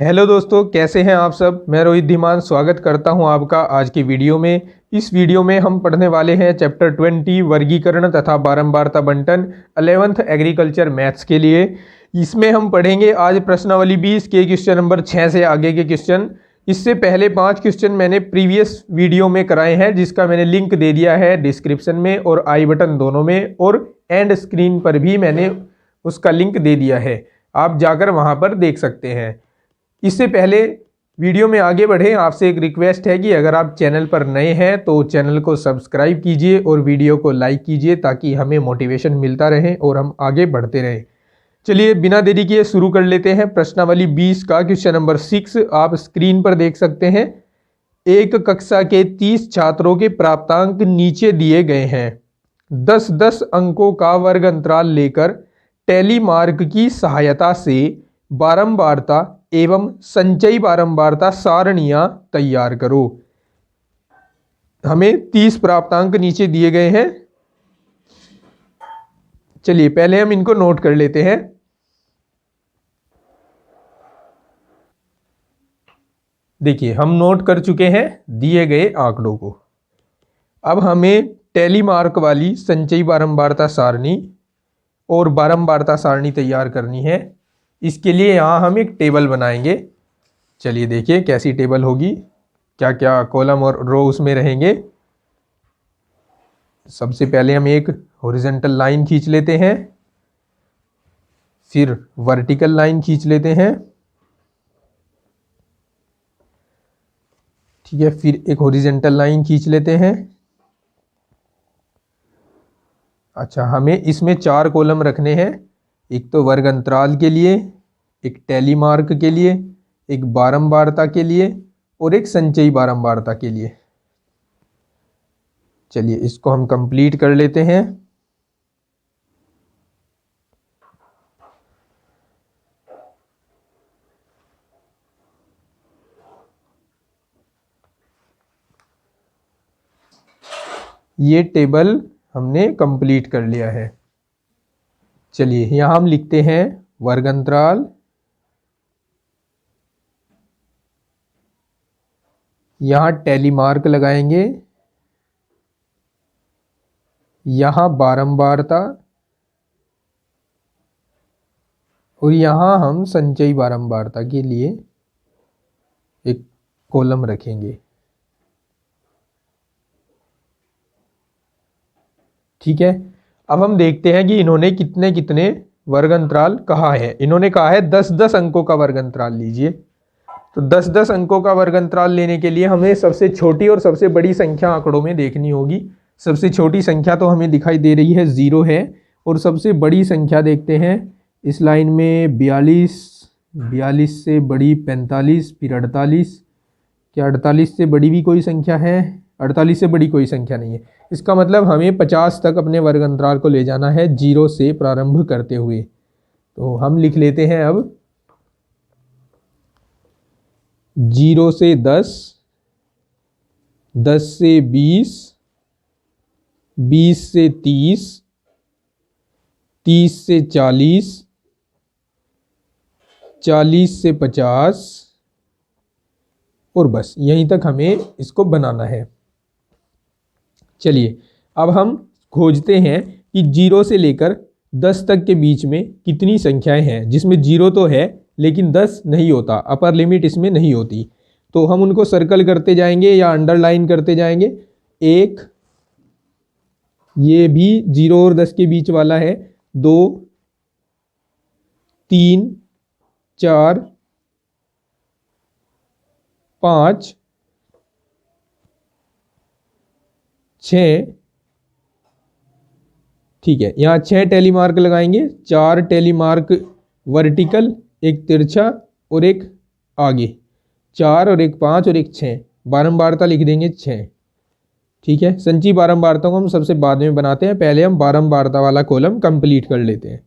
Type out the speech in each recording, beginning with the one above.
Hello दोस्तों, कैसे हैं आप सब। मैं रोहित धीमान स्वागत करता हूं आपका आज की वीडियो में। इस वीडियो में हम पढ़ने वाले हैं चैप्टर 20 वर्गीकरण तथा बारंबारता बंटन 11th एग्रीकल्चर मैथ्स के लिए। इसमें हम पढ़ेंगे आज प्रश्नावली 20 के क्वेश्चन नंबर 6 से आगे के क्वेश्चन। इससे पहले 5 क्वेश्चन मैंने प्रीवियस वीडियो में कराए हैं, जिसका मैंने लिंक दे दिया है डिस्क्रिप्शन में और आई बटन दोनों में, और एंड स्क्रीन पर भी मैंने उसका लिंक दे दिया है, आप जाकर वहां पर देख सकते हैं। इससे पहले वीडियो में आगे बढ़े, आपसे एक रिक्वेस्ट है कि अगर आप चैनल पर नए हैं तो चैनल को सब्सक्राइब कीजिए और वीडियो को लाइक कीजिए, ताकि हमें मोटिवेशन मिलता रहे और हम आगे बढ़ते रहें। चलिए बिना देरी किए शुरू कर लेते हैं। प्रश्नावली 20 का क्वेश्चन नंबर 6 आप स्क्रीन पर देख सकते हैं। एक कक्षा के 30 छात्रों के प्राप्तांक नीचे दिए गए हैं। 10-10 अंकों का वर्ग अंतराल लेकर टैली मार्क की सहायता से बारंबारता एवं संचयी बारंबारता सारणियां तैयार करो। हमें 30 प्राप्तांक नीचे दिए गए हैं। चलिए पहले हम इनको नोट कर लेते हैं। देखिए हम नोट कर चुके हैं दिए गए आंकड़ों को। अब हमें टैली मार्क वाली संचयी बारंबारता सारणी और बारंबारता सारणी तैयार करनी है। इसके लिए यहाँ हम एक टेबल बनाएंगे। चलिए देखिए कैसी टेबल होगी, क्या क्या कॉलम और रो उसमें रहेंगे। सबसे पहले हम एक हॉरिजॉन्टल लाइन खींच लेते हैं, फिर वर्टिकल लाइन खींच लेते हैं, ठीक है, फिर एक हॉरिजॉन्टल लाइन खींच लेते हैं। अच्छा, हमें इसमें 4 कॉलम रखने हैं। एक तो वर्ग अंतराल के लिए, एक टैली मार्क के लिए, एक बारंबारता के लिए और एक संचयी बारंबारता के लिए। चलिए इसको हम कंप्लीट कर लेते हैं। ये टेबल हमने कंप्लीट कर लिया है। चलिए यहां हम लिखते हैं वर्ग अंतराल, यहां टैली मार्क लगाएंगे, यहां बारंबारता और यहां हम संचयी बारंबारता के लिए एक कॉलम रखेंगे। ठीक है, अब हम देखते हैं कि इन्होंने कितने कितने वर्ग अंतराल कहा है। इन्होंने कहा है 10-10 अंकों का वर्ग अंतराल लीजिए। तो 10-10 अंकों का वर्ग अंतराल लेने के लिए हमें सबसे छोटी और सबसे बड़ी संख्या आंकड़ों में देखनी होगी। सबसे छोटी संख्या तो हमें दिखाई दे रही है 0 है, और सबसे बड़ी संख्या देखते हैं इस लाइन में 42, 42 से बड़ी 45, फिर 48। क्या 48 से बड़ी भी कोई संख्या है? 48 से बड़ी कोई संख्या नहीं है। इसका मतलब हमें 50 तक अपने वर्ग अंतराल को ले जाना है 0 से प्रारंभ करते हुए। तो हम लिख लेते हैं अब 0 से 10, 10 से 20, 20 से 30, 30 से 40, 40 से 50 और बस यहीं तक हमें इसको बनाना है। चलिए अब हम खोजते हैं कि 0 से लेकर 10 तक के बीच में कितनी संख्याएं हैं, जिसमें 0 तो है लेकिन 10 नहीं होता, अपर लिमिट इसमें नहीं होती। तो हम उनको सर्कल करते जाएंगे या अंडरलाइन करते जाएंगे। एक, ये भी 0 और 10 के बीच वाला है। 2, 3, 4, 5, 6, ठीक है, यहाँ 6 टैली मार्क लगाएंगे। 4 टैली मार्क वर्टिकल, एक तिरछा और एक आगे। 4 और एक 5 और एक 6, बारंबारता लिख देंगे 6। ठीक है, संचयी बारंबारता को हम सबसे बाद में बनाते हैं, पहले हम बारंबारता वाला कॉलम कंप्लीट कर लेते हैं।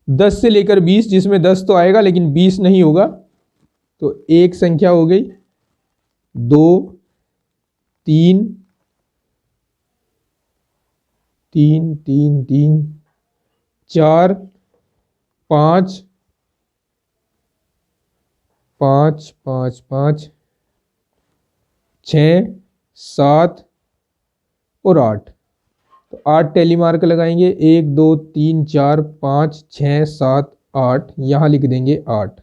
10 से लेकर 20, जिसमें 10 तो आएगा लेकिन 20 नहीं होगा, तो एक संख्या हो गई। 2, 3, 3, 3, 3, 4, 5, 5 5 5 6 7 और 8। तो 8 टैली मार्क लगाएंगे, 1 2 3 4 5 6 7 8, यहाँ लिख देंगे 8।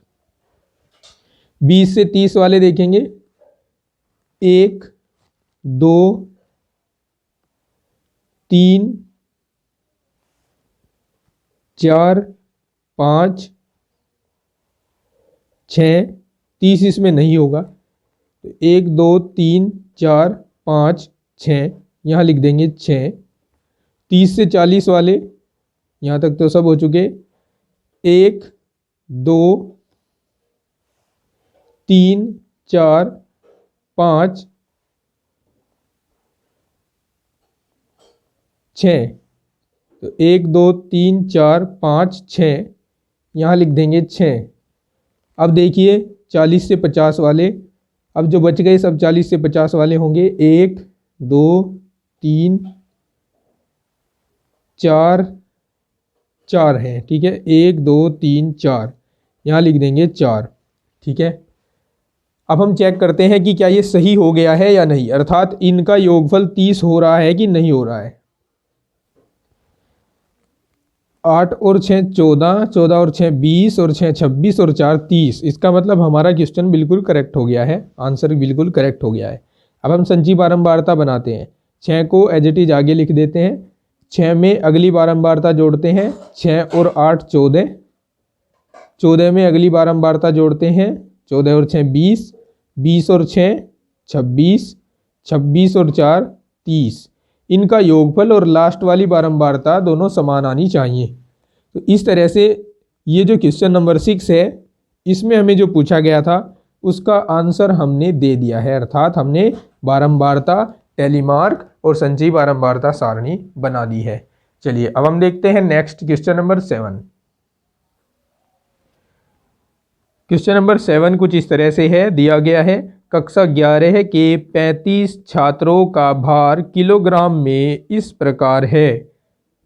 20 से 30 वाले देखेंगे, 1 2 3 4 5 6, 30 इसमें नहीं होगा, तो 1 2 3 4 5 6, यहाँ लिख देंगे 6। 30 से 40 वाले, यहाँ तक तो सब हो चुके, 1 2 3 4 5 6, तो 1 2 3 4 5 6, यहाँ लिख देंगे 6। अब देखिए 40 से 50 वाले, अब जो बच गए सब 40 से 50 वाले होंगे, 1 2 3 4 4 हैं, ठीक है, 1 2 3 4, यहाँ लिख देंगे 4, ठीक है। अब हम चेक करते हैं कि क्या ये सही हो गया है या नहीं, अर्थात इनका योगफल 30 हो रहा है कि नहीं हो रहा है। 8 और 6 14, 14 और 6 20 और 6 26 और 4 30, इसका मतलब हमारा क्वेश्चन बिल्कुल करेक्ट हो गया है, आंसर बिल्कुल करेक्ट हो गया है। अब हम संची बारंबारता बनाते हैं। 6 को एज इट इज आगे लिख देते हैं, 6 में अगली बारंबारता जोड़ते हैं, 6 और 8 14, 14 में अगली बारंबारता जोड़ते हैं, 14 और 6 20, 20 और 6 26, 26 और 4 30, इनका योगफल और लास्ट वाली बारंबारता दोनों समान आनी चाहिए। तो इस तरह से ये जो क्वेश्चन नंबर 6 है, इसमें हमें जो पूछा गया था उसका आंसर हमने दे दिया है, अर्थात हमने बारंबारता, टेलीमार्क और संचयी बारंबारता सारणी बना दी है। चलिए अब हम देखते हैं next question number 7। Question number 7 कुछ इस तरह से है, दिया गया है कक्षा 11 के 35 छात्रों का भार किलोग्राम में इस प्रकार है।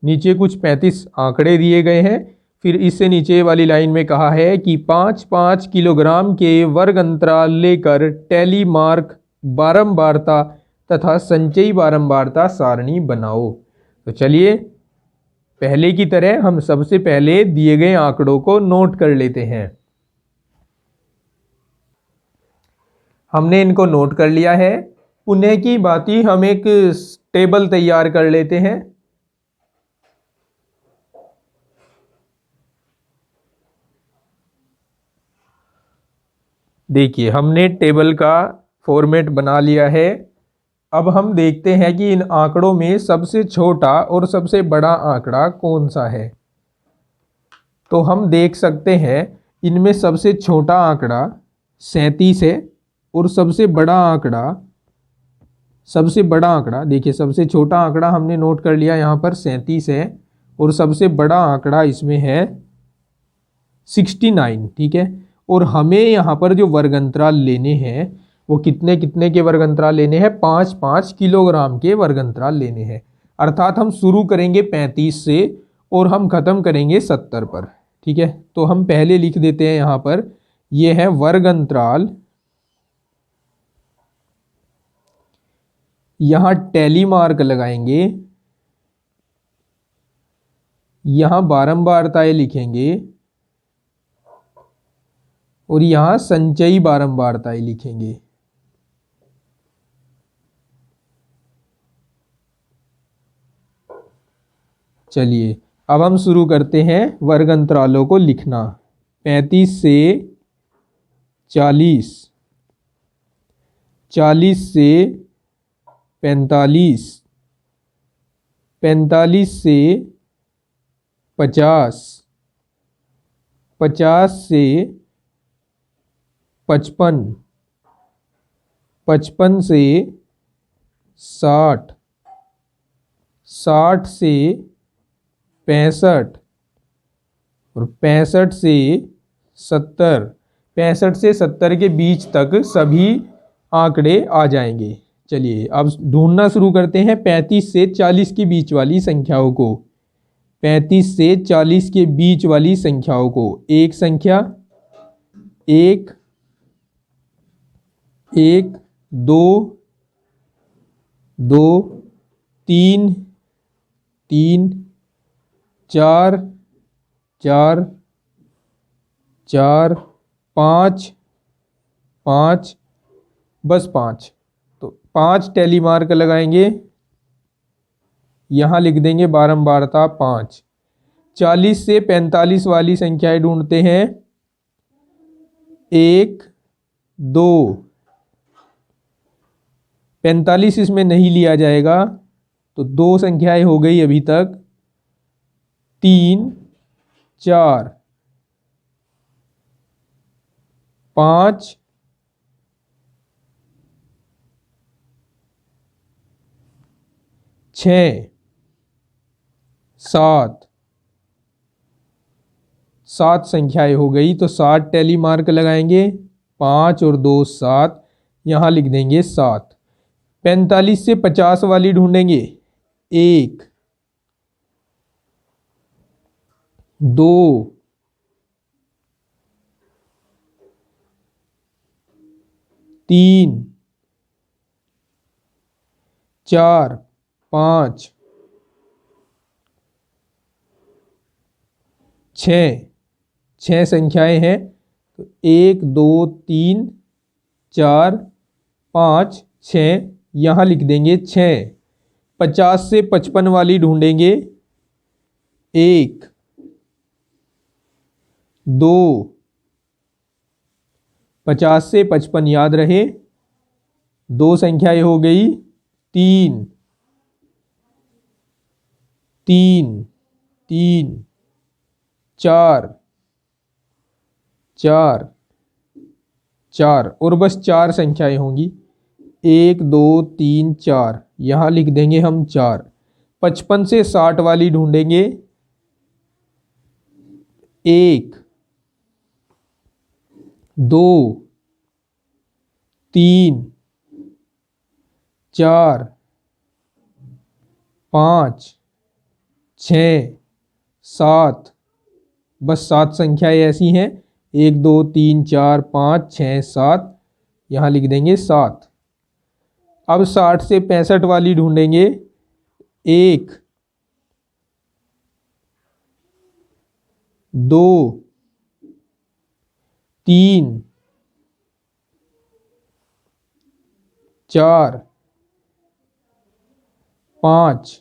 नीचे कुछ 35 आंकड़े दिए गए हैं, फिर इससे नीचे वाली लाइन में कहा है कि 5-5 किलोग्राम के वर्ग अंतराल लेकर टैली मार्क बारंबारता तथा संचयी बारंबारता सारणी बनाओ। तो चलिए पहले की तरह हम सबसे पहले दिए गए आंकड़ों को नोट कर लेते हैं। हमने इनको नोट कर लिया है। पुनः की भांति हम एक टेबल तैयार कर लेते हैं। देखिए हमने टेबल का फॉर्मेट बना लिया है। अब हम देखते हैं कि इन आंकड़ों में सबसे छोटा और सबसे बड़ा आंकड़ा कौन सा है। तो हम देख सकते हैं इनमें सबसे छोटा आंकड़ा 37 है और सबसे बड़ा आंकड़ा देखिए, सबसे छोटा आंकड़ा हमने नोट कर लिया यहाँ पर 37 है और सबसे बड़ा आंकड़ा इसमें है 69, ठीक है। और हमें यहाँ पर जो वर्ग अंतराल लेने हैं वो कितने कितने के वर्ग अंतराल लेने हैं, 5-5 किलोग्राम के वर्ग अंतराल लेने हैं। अर्थात हम शुरू करेंगे 35 से और हम खत्म करेंगे 70 पर, ठीक है। तो हम पहले लिख देते हैं यहाँ पर, ये है वर्ग अंतराल, यहाँ टैली मार्क लगाएंगे, यहाँ बारंबारताएं लिखेंगे और यहाँ संचयी बारंबारताएं लिखेंगे। चलिए अब हम शुरू करते हैं वर्ग अंतरालों को लिखना। 35 से 40, 40 से 45, 45 से 50, 50 से 55, 55 से 60, 60 से 65 और 65 से 70, 65 से 70 के बीच तक सभी आंकड़े आ जाएंगे। चलिए अब ढूंढना शुरू करते हैं 35 से 40 के बीच वाली संख्याओं को। 35 से 40 के बीच वाली संख्याओं को, एक संख्या 1 1 2 2 3 3 4 4 4 5 5 बस 5। तो 5 टैली मार्क लगाएंगे, यहाँ लिख देंगे बारंबारता 5। 40 से 45 वाली संख्याएं ढूंढते हैं। 1 2 45 इसमें नहीं लिया जाएगा, तो 2 संख्याएं हो गई अभी तक। 3 4 5 6 7 7 संख्याएं हो गई। तो 7 टैली मार्क लगाएंगे, 5 और 2 7, यहाँ लिख देंगे 7। 45 से 50 वाली ढूंढेंगे। 1 2 3 4 5 6 संख्याएं हैं। तो 1 2 3 4 5 6, यहाँ लिख देंगे 6। 50 से 55 वाली ढूंढेंगे। 1 2 50 से 55 याद रहे, 2 संख्याएं हो गई। 3 3 3 4 4 4 और बस 4 संख्याएं होंगी। 1 2 3 4, यहाँ लिख देंगे हम 4। 55 से 60 वाली ढूंढेंगे। 1 2 3 4 5 6 7, बस 7 संख्याएं ऐसी हैं। 1 2 3 4 5 6 7, यहाँ लिख देंगे 7। अब 60 से 65 वाली ढूंढेंगे। 1 2 3 4 5,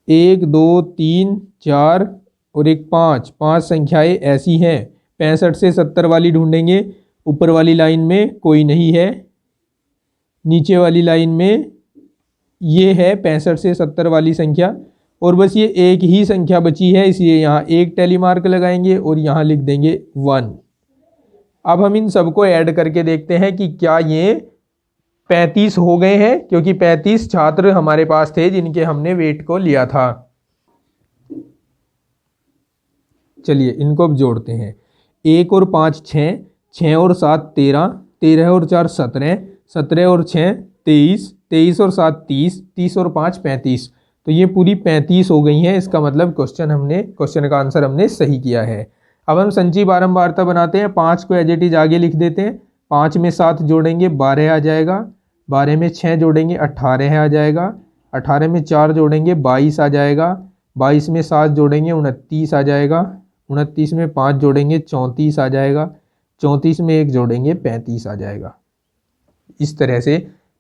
1 2 3 4 और एक 5, 5 संख्याएं ऐसी हैं। 65 से 70 वाली ढूंढेंगे। ऊपर वाली लाइन में कोई नहीं है, नीचे वाली लाइन में ये है 65 से 70 वाली संख्या, और बस ये एक ही संख्या बची है, इसलिए यहाँ 1 टैली मार्क लगाएंगे और यहाँ लिख देंगे 1। अब हम इन सबको ऐड करके देखते हैं कि क्या ये 35 हो गए हैं, क्योंकि 35 छात्र हमारे पास थे जिनके हमने वेट को लिया था। चलिए इनको अब जोड़ते हैं। 1 और 5 6, 6 और 7 13, 13 और 4 17, 17 और 6 23, 23 और 7 30, 30 और 5 35। तो ये पूरी 35 हो गई हैं। इसका मतलब क्वेश्चन का आंसर हमने सही किया है। अब हम संची बारंबारता बनाते हैं। 5 को एज इट इज आगे लिख देते हैं। 5 में 7 जोड़ेंगे 12 आ जाएगा, 12 में 6 जोड़ेंगे 18 आ जाएगा, 18 में 4 जोड़ेंगे 22 आ जाएगा, 22 में 7 जोड़ेंगे 29 आ जाएगा, 29 में 5 जोड़ेंगे 34 आ जाएगा, 34 में 1 जोड़ेंगे 35 आ जाएगा। इस तरह से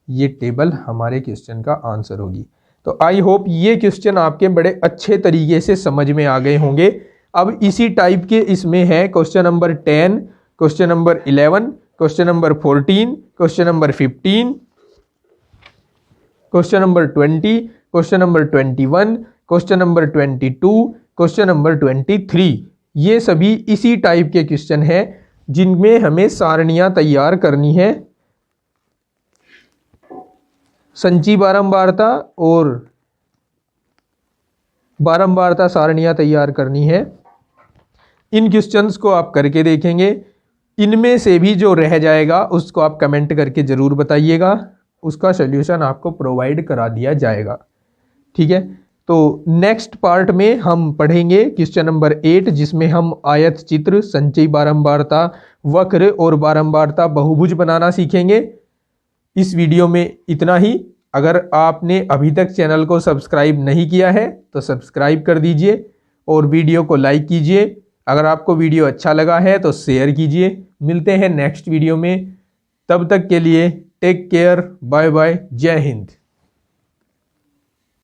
ये टेबल हमारे क्वेश्चन का आंसर होगी। तो आई होप ये क्वेश्चन आपके बड़े अच्छे तरीके से समझ में आ गए होंगे। अब इसी टाइप के इसमें है question number 10, question number 11, question number 14, question number 15, question number 20, question number 21, question number 22, question number 23। ये सभी इसी टाइप के क्वेश्चन हैं जिनमें हमें सारणियां तैयार करनी है। संची बारंबारता और बारंबारता सारणियां तैयार करनी है। इन क्वेश्चंस को आप करके देखेंगे। इनमें से भी जो रह जाएगा उसको आप कमेंट करके ज़रूर बताइएगा, उसका सॉल्यूशन आपको प्रोवाइड करा दिया जाएगा। ठीक है, तो नेक्स्ट पार्ट में हम पढ़ेंगे क्वेश्चन नंबर 8, जिसमें हम आयत चित्र, संचयी बारंबारता, वक्र और बारंबारता बहुभुज बनाना सीखेंगे। इस वीडियो में इतना ही। अगर आपने अभी तक चैनल को सब्सक्राइब नहीं किया है तो सब्सक्राइब कर दीजिए और वीडियो को लाइक कीजिए। अगर आपको वीडियो अच्छा लगा है तो शेयर कीजिए। मिलते हैं नेक्स्ट वीडियो में, तब तक के लिए टेक केयर, बाय बाय, जय हिंद।